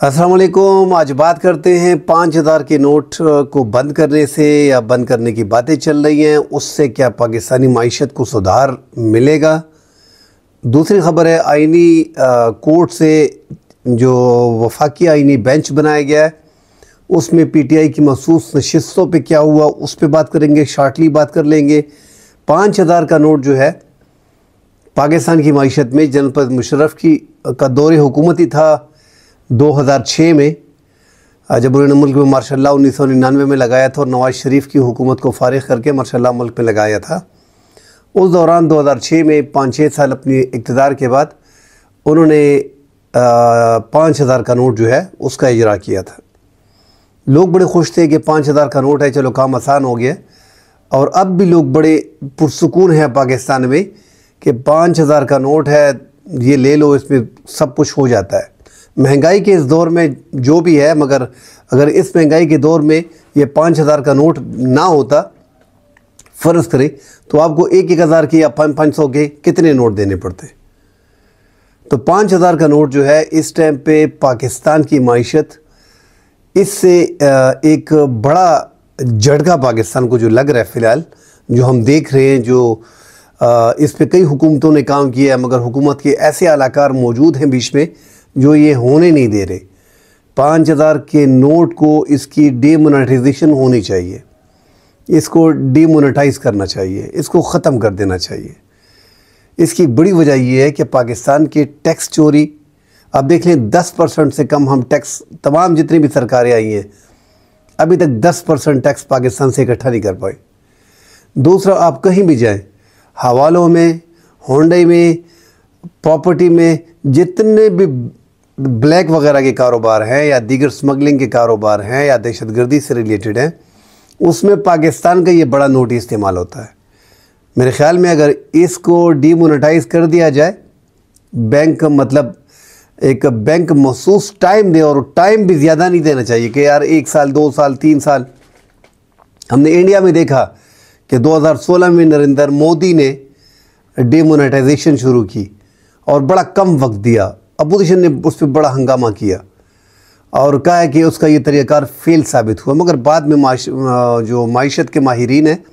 अस्सलाम वालेकुम। आज बात करते हैं 5,000 के नोट को बंद करने से या बंद करने की बातें चल रही हैं, उससे क्या पाकिस्तानी माइशत को सुधार मिलेगा। दूसरी ख़बर है आईनी कोर्ट से जो वफाकी आईनी बेंच बनाया गया है उसमें पीटीआई की मखसूस नशिस्तों पे क्या हुआ उस पर बात करेंगे, शार्टली बात कर लेंगे। 5,000 का नोट जो है पाकिस्तान की माइशत में जनरल मुशर्रफ का दौरे हुकूमती था 2006 में, जब उन्होंने मुल्क में मार्शल 1999 में लगाया था और नवाज़ शरीफ की हुकूमत को फारिग करके मार्शल मुल्क में लगाया था। उस दौरान 2006 में 5-6 साल अपनी इक़्तिदार के बाद उन्होंने 5,000 का नोट जो है उसका इजरा किया था। लोग बड़े खुश थे कि 5,000 का नोट है, चलो काम आसान हो गया। और अब भी लोग बड़े पुरसुकून हैं पाकिस्तान में कि 5,000 का नोट है, ये ले लो, इसमें सब कुछ हो जाता है। महंगाई के इस दौर में जो भी है, मगर अगर इस महंगाई के दौर में ये 5,000 का नोट ना होता, फ़र्ज़ करें तो आपको 1,000 के या 500 के कितने नोट देने पड़ते। तो 5,000 का नोट जो है इस टाइम पे पाकिस्तान की माइशत, इससे एक बड़ा झटका पाकिस्तान को जो लग रहा है फ़िलहाल, जो हम देख रहे हैं, जो इस पे कई हुकूमतों ने काम किया है, मगर हुकूमत के ऐसे अलाकार मौजूद हैं बीच में जो ये होने नहीं दे रहे। 5,000 के नोट को इसकी डीमोनेटाइजेशन होनी चाहिए, इसको डीमोनेटाइज करना चाहिए, इसको ख़त्म कर देना चाहिए। इसकी बड़ी वजह यह है कि पाकिस्तान के टैक्स चोरी, अब देख लें 10% से कम हम टैक्स, तमाम जितनी भी सरकारें आई हैं अभी तक 10% टैक्स पाकिस्तान से इकट्ठा नहीं कर पाए। दूसरा, आप कहीं भी जाएं, हवालों में, होंडे में, प्रॉपर्टी में, जितने भी ब्लैक वगैरह के कारोबार हैं या दीगर स्मगलिंग के कारोबार हैं या दहशतगर्दी से रिलेटेड हैं, उसमें पाकिस्तान का ये बड़ा नोट इस्तेमाल होता है। मेरे ख़्याल में अगर इसको डीमोनेटाइज कर दिया जाए, बैंक मतलब एक बैंक मखसूस टाइम दे, और टाइम भी ज़्यादा नहीं देना चाहिए कि यार 1 साल 2 साल 3 साल। हमने इंडिया में देखा कि 2016 में नरेंद्र मोदी ने डीमोनेटाइजेशन शुरू की और बड़ा कम वक्त दिया। अपोजिशन ने उस पर बड़ा हंगामा किया और कहा है कि उसका ये तरीक़ाकार फेल साबित हुआ, मगर बाद में जो माइशत के माहिरीन हैं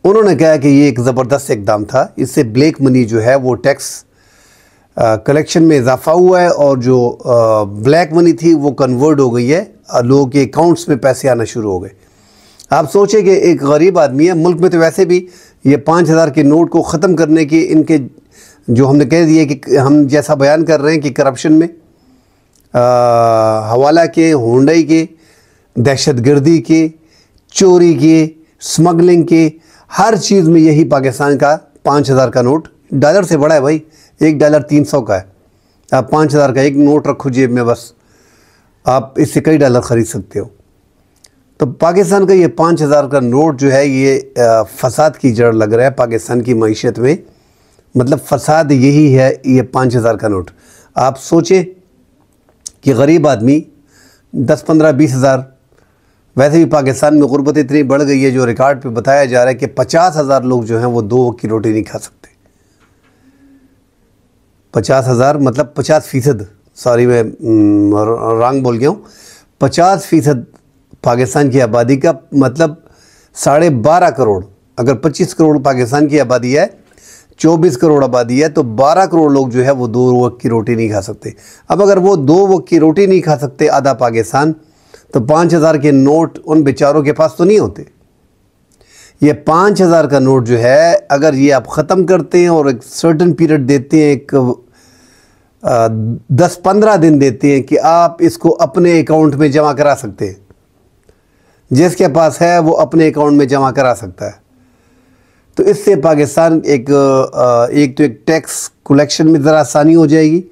उन्होंने कहा कि ये एक ज़बरदस्त इक़दाम था। इससे ब्लैक मनी जो है वो टैक्स कलेक्शन में इजाफ़ा हुआ है और जो ब्लैक मनी थी वो कन्वर्ट हो गई है और लोगों के अकाउंट्स में पैसे आना शुरू हो गए। आप सोचें कि एक गरीब आदमी है, मुल्क में तो वैसे भी ये 5,000 के नोट को ख़त्म करने की इनके जो हमने कह दिया कि हम जैसा बयान कर रहे हैं कि करप्शन में, हवाला के, होंडई के, दहशतगर्दी के, चोरी के, स्मगलिंग के, हर चीज़ में यही पाकिस्तान का 5,000 का नोट डॉलर से बड़ा है भाई। $1 300 का है। आप 5,000 का एक नोट रखो जेब में, बस आप इससे कई डॉलर ख़रीद सकते हो। तो पाकिस्तान का ये 5,000 का नोट जो है ये फसाद की जड़ लग रहा है पाकिस्तान की मईशत में। मतलब फसाद यही है ये 5,000 का नोट। आप सोचें कि गरीब आदमी 10-15-20 हज़ार, वैसे भी पाकिस्तान में गुर्बत इतनी बढ़ गई है, जो रिकॉर्ड पे बताया जा रहा है कि 50,000 लोग जो हैं वो 2 वक्त की रोटी नहीं खा सकते। 50,000 मतलब 50%, सॉरी मैं रॉन्ग बोल गया हूँ, 50% पाकिस्तान की आबादी का मतलब 12.5 करोड़। अगर 25 करोड़ पाकिस्तान की आबादी है, 24 करोड़ आबादी है, तो 12 करोड़ लोग जो है वो 2 वक्त की रोटी नहीं खा सकते। अब अगर वो 2 वक्त की रोटी नहीं खा सकते आधा पाकिस्तान, तो 5,000 के नोट उन बेचारों के पास तो नहीं होते। ये 5,000 का नोट जो है अगर ये आप ख़त्म करते हैं और एक सर्टन पीरियड देते हैं, एक 10-15 दिन देते हैं कि आप इसको अपने अकाउंट में जमा करा सकते हैं, जिसके पास है वो अपने अकाउंट में जमा करा सकता है। तो इससे पाकिस्तान एक तो एक टैक्स कलेक्शन में ज़रा आसानी हो जाएगी।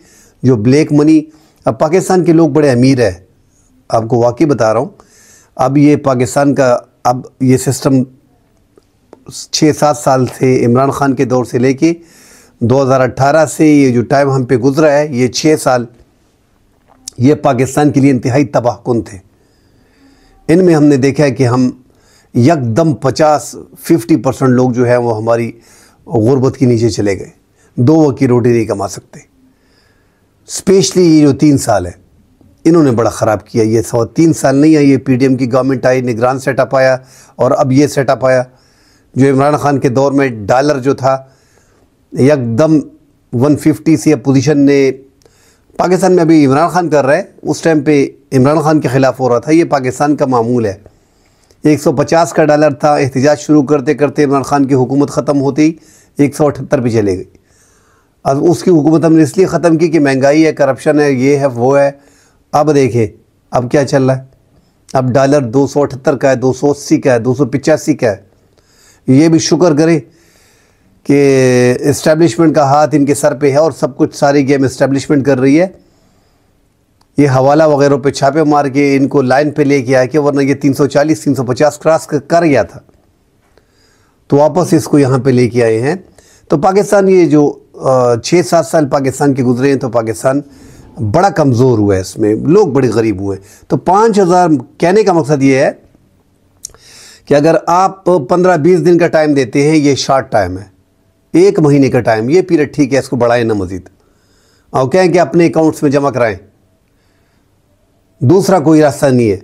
जो ब्लैक मनी, अब पाकिस्तान के लोग बड़े अमीर हैं, आपको वाकई बता रहा हूँ। अब ये पाकिस्तान का अब ये सिस्टम 6-7 साल से, इमरान खान के दौर से लेके 2018 से ये जो टाइम हम पे गुजरा है, ये 6 साल ये पाकिस्तान के लिए इंतहाई तबाहकुन थे। इनमें हमने देखा है कि हम यकदम 50% लोग जो है वो हमारी गुर्बत के नीचे चले गए, 2 वक्त की रोटी नहीं कमा सकते। स्पेशली ये जो 3 साल है, इन्होंने बड़ा ख़राब किया। ये 3 साल नहीं है, ये PDM की गवर्नमेंट आई, निगरान सेटअप आया और अब ये सेटअप आया। जो इमरान खान के दौर में डॉलर जो था एकदम 150 से पोजीशन ने पाकिस्तान में अभी इमरान खान कर रहा है, उस टाइम पे इमरान खान के ख़िलाफ़ हो रहा था। ये पाकिस्तान का मामूल है। 150 का डॉलर था, एहतजाज शुरू करते करते इमरान खान की हुकूमत ख़त्म होती ही 178 पे चले गई। अब उसकी हुकूमत हमने इसलिए ख़त्म की कि महंगाई है, करप्शन है, ये है, वो है। अब देखें अब क्या चल रहा है। अब डॉलर 278 का है, 280 का है, 285 का है। ये भी शुक्र करें कि इस्टेब्लिशमेंट का हाथ इनके सर पे है और सब कुछ सारी गेम इस्टेब्लिशमेंट कर रही है। ये हवाला वगैरह पे छापे मार के इनको लाइन पे लेके आए कि वरना ये 340 350 क्रॉस कर गया था, तो वापस इसको यहाँ पे लेके आए हैं। तो पाकिस्तान ये जो 6-7 साल पाकिस्तान के गुजरे हैं, तो पाकिस्तान बड़ा कमज़ोर हुआ है, इसमें लोग बड़े गरीब हुए। तो 5000 कहने का मकसद ये है कि अगर आप 15-20 दिन का टाइम देते हैं, ये शॉर्ट टाइम है, 1 महीने का टाइम, ये पीरियड ठीक है, इसको बढ़ाएं ना मज़ीद और कहें कि अपने अकाउंट्स में जमा कराएं, दूसरा कोई रास्ता नहीं है।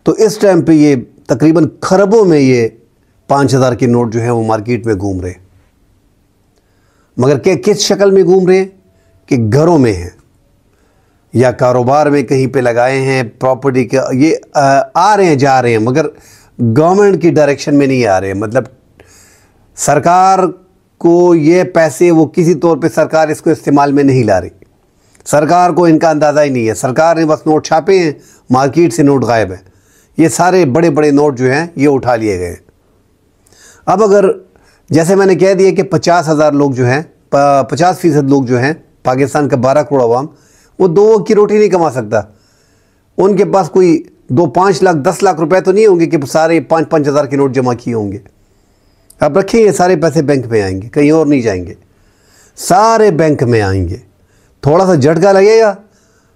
तो इस टाइम पे ये तकरीबन खरबों में ये 5000 के नोट जो है वो मार्केट में घूम रहे हैं। मगर क्या किस शक्ल में घूम रहे हैं कि घरों में हैं या कारोबार में कहीं पे लगाए हैं, प्रॉपर्टी के ये आ रहे हैं जा रहे हैं, मगर गवर्नमेंट की डायरेक्शन में नहीं आ रहे हैं। मतलब सरकार को ये पैसे वो किसी तौर पे सरकार इसको इस्तेमाल में नहीं ला रही। सरकार को इनका अंदाज़ा ही नहीं है। सरकार ने बस नोट छापे हैं, मार्केट से नोट गायब है। ये सारे बड़े बड़े नोट जो हैं ये उठा लिए गए। अब अगर जैसे मैंने कह दिया कि 50,000 लोग जो हैं, 50% लोग जो हैं पाकिस्तान का 12 करोड़ अवाम, वो 2 वक्त की रोटी नहीं कमा सकता। उनके पास कोई 2-5 लाख 10 लाख रुपए तो नहीं होंगे कि सारे 5-5 हज़ार के नोट जमा किए होंगे। अब रखें ये सारे पैसे बैंक में आएंगे, कहीं और नहीं जाएंगे, सारे बैंक में आएंगे। थोड़ा सा झटका लगेगा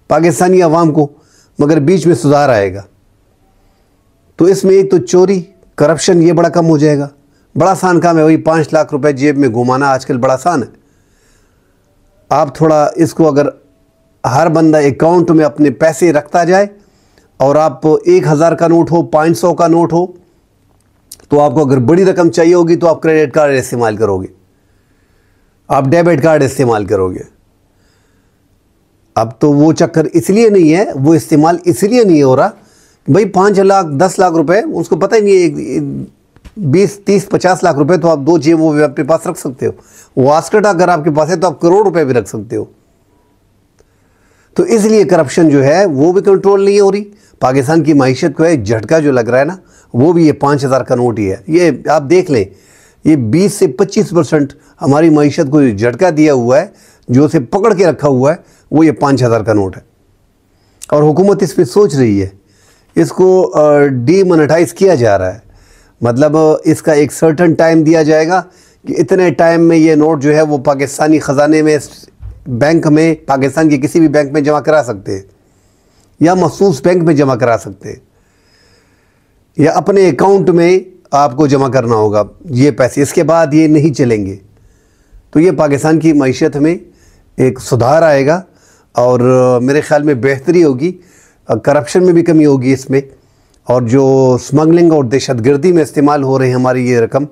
पाकिस्तानी अवाम को, मगर बीच में सुधार आएगा। तो इसमें एक तो चोरी करप्शन ये बड़ा कम हो जाएगा। बड़ा आसान काम है, वही 5 लाख रुपए जेब में घुमाना आजकल बड़ा आसान है। आप थोड़ा इसको अगर हर बंदा अकाउंट में अपने पैसे रखता जाए और आप 1000 का नोट हो, 500 का नोट हो, तो आपको अगर बड़ी रकम चाहिए होगी तो आप क्रेडिट कार्ड इस्तेमाल करोगे, आप डेबिट कार्ड इस्तेमाल करोगे। अब तो वो चक्कर इसलिए नहीं है, वो इस्तेमाल इसलिए नहीं हो रहा भाई 5 लाख 10 लाख रुपए, उसको पता ही नहीं है 20 30 50 लाख रुपए तो आप 2 जेबों में अपने पास रख सकते हो। वास्कट अगर आपके पास है तो आप करोड़ रुपए भी रख सकते हो। तो इसलिए करप्शन जो है वो भी कंट्रोल नहीं हो रही। पाकिस्तान की माइशत को एक झटका जो लग रहा है ना, वो भी ये 5000 का नोट ही है। ये आप देख लें, ये 20 से 25% हमारी माइशत को झटका दिया हुआ है, जो उसे पकड़ के रखा हुआ है, वो ये 5000 का नोट है। और हुकूमत इस पर सोच रही है, इसको डीमोनेटाइज किया जा रहा है। मतलब इसका एक सर्टन टाइम दिया जाएगा कि इतने टाइम में ये नोट जो है वो पाकिस्तानी ख़जाने में, बैंक में, पाकिस्तान के किसी भी बैंक में जमा करा सकते हैं या मखसूस बैंक में जमा करा सकते हैं या अपने अकाउंट में आपको जमा करना होगा ये पैसे, इसके बाद ये नहीं चलेंगे। तो ये पाकिस्तान की मईशत में एक सुधार आएगा और मेरे ख़्याल में बेहतरी होगी, करप्शन में भी कमी होगी इसमें, और जो स्मगलिंग और दहशतगर्दी में इस्तेमाल हो रही है हमारी ये रकम,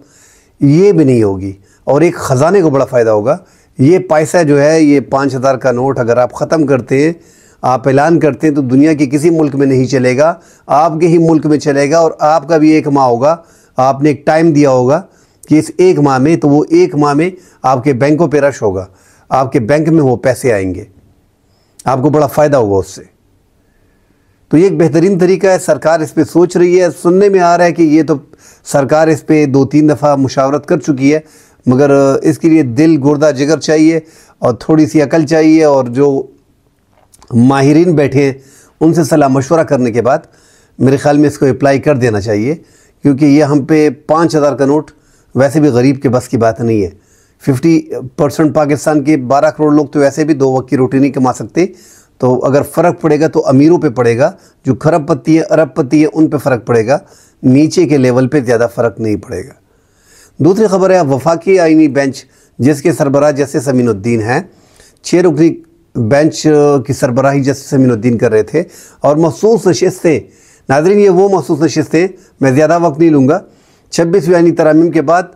ये भी नहीं होगी और एक ख़जाने को बड़ा फ़ायदा होगा। ये पैसा जो है, ये 5000 का नोट अगर आप ख़त्म करते हैं, आप ऐलान करते हैं, तो दुनिया के किसी मुल्क में नहीं चलेगा, आपके ही मुल्क में चलेगा। और आपका भी 1 माह होगा, आपने एक टाइम दिया होगा कि इस 1 माह में, तो वो 1 माह में आपके बैंकों पे रश होगा, आपके बैंक में वो पैसे आएंगे, आपको बड़ा फ़ायदा होगा उससे। तो ये एक बेहतरीन तरीका है, सरकार इस पे सोच रही है। सुनने में आ रहा है कि ये तो सरकार इस पे 2-3 दफ़ा मुशावरत कर चुकी है, मगर इसके लिए दिल गुर्दा जिगर चाहिए और थोड़ी सी अकल चाहिए, और जो माहिरीन बैठे हैं उनसे सलाह मशवरा करने के बाद मेरे ख़्याल में इसको अप्लाई कर देना चाहिए, क्योंकि ये हम पे 5000 का नोट वैसे भी गरीब के बस की बात नहीं है। 50% पाकिस्तान के 12 करोड़ लोग तो वैसे भी 2 वक्त की रोटी नहीं कमा सकते। तो अगर फ़र्क पड़ेगा तो अमीरों पे पड़ेगा, जो खरबपति है, अरबपति है, उन पे फ़र्क पड़ेगा, नीचे के लेवल पे ज़्यादा फ़र्क नहीं पड़ेगा। दूसरी खबर है, वफाकी आईनी बेंच जिसके सरबराह जस्टिस अमीनुद्दीन हैं, 6 रुकनी बेंच की सरबराही जस्टिस अमीनुद्दीन कर रहे थे। और मखसूस नशिस्तें, नाज़रीन ये वो मखसूस नशिस्तें, मैं ज़्यादा वक्त नहीं लूँगा, 26वीं आईनी तरमीम के बाद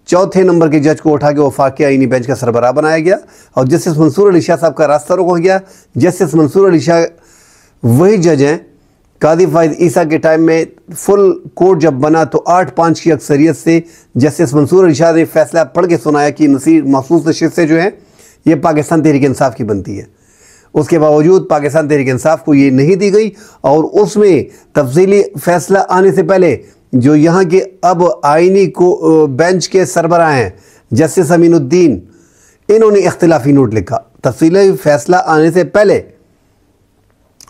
चौथे नंबर के जज को उठा के वफाकी आईनी बेंच का सरबराह बनाया गया और जस्टिस मंसूर अली शाह साहब का रास्ता रोका गया। जस्टिस मंसूर अली शाह वही जज हैं, कादी फाइज ईसा के टाइम में फुल कोर्ट जब बना तो 8-5 की अक्सरियत से जस्टिस मंसूर अली शाह ने फैसला पढ़ के सुनाया कि मखसूस नशिस्तें जो हैं ये पाकिस्तान तहरीक इंसाफ की बनती है। उसके बावजूद पाकिस्तान तहरीक इंसाफ को ये नहीं दी गई और उसमें तफसीली फैसला आने से पहले जो यहाँ के अब आईनी को बेंच के सरबराह हैं जस्टिस अमीनुद्दीन, इन्होंने इख्तिलाफी नोट लिखा तफसीली फैसला आने से पहले।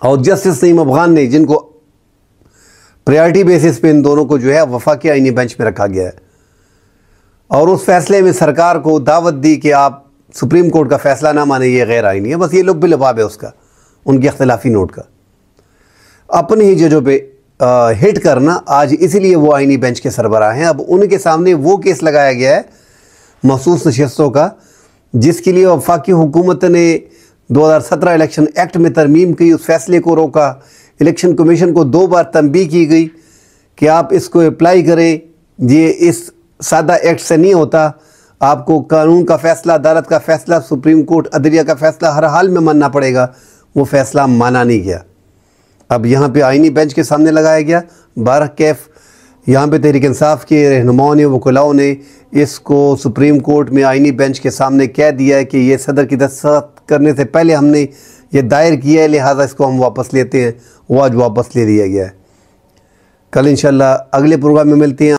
और जस्टिस नईम अफगान ने, जिनको प्रायोरिटी बेसिस पे इन दोनों को जो है वफाकी आईनी बेंच में रखा गया है, और उस फैसले में सरकार को दावत दी कि आप सुप्रीम कोर्ट का फैसला ना माने, ये गैर आईनी है। बस ये लोग भी लबाब है उसका, उनके इख्तिलाफी नोट का, अपने ही जजों पे हिट करना। आज इसीलिए वो आईनी बेंच के सरबराह हैं। अब उनके सामने वो केस लगाया गया है मखसूस नशिस्तों का, जिसके लिए वफाकी हुकूमत ने 2017 इलेक्शन एक्ट में तरमीम की, उस फैसले को रोका। इलेक्शन कमीशन को 2 बार तंबीह की गई कि आप इसको अप्लाई करें, ये इस सादा एक्ट से नहीं होता, आपको कानून का फ़ैसला, अदालत का फ़ैसला, सुप्रीम कोर्ट अदलिया का फ़ैसला हर हाल में मानना पड़ेगा। वो फ़ैसला माना नहीं गया। अब यहाँ पे आईनी बेंच के सामने लगाया गया। 12 कैफ यहाँ पे तहरीक इंसाफ के रहनुमाओं ने, वकलाओं ने इसको सुप्रीम कोर्ट में आईनी बेंच के सामने कह दिया है कि ये सदर की दस्तखत करने से पहले हमने ये दायर किया है, लिहाजा इसको हम वापस लेते हैं। वो आज वापस ले लिया गया है। कल इंशाल्लाह अगले प्रोग्राम में मिलते हैं।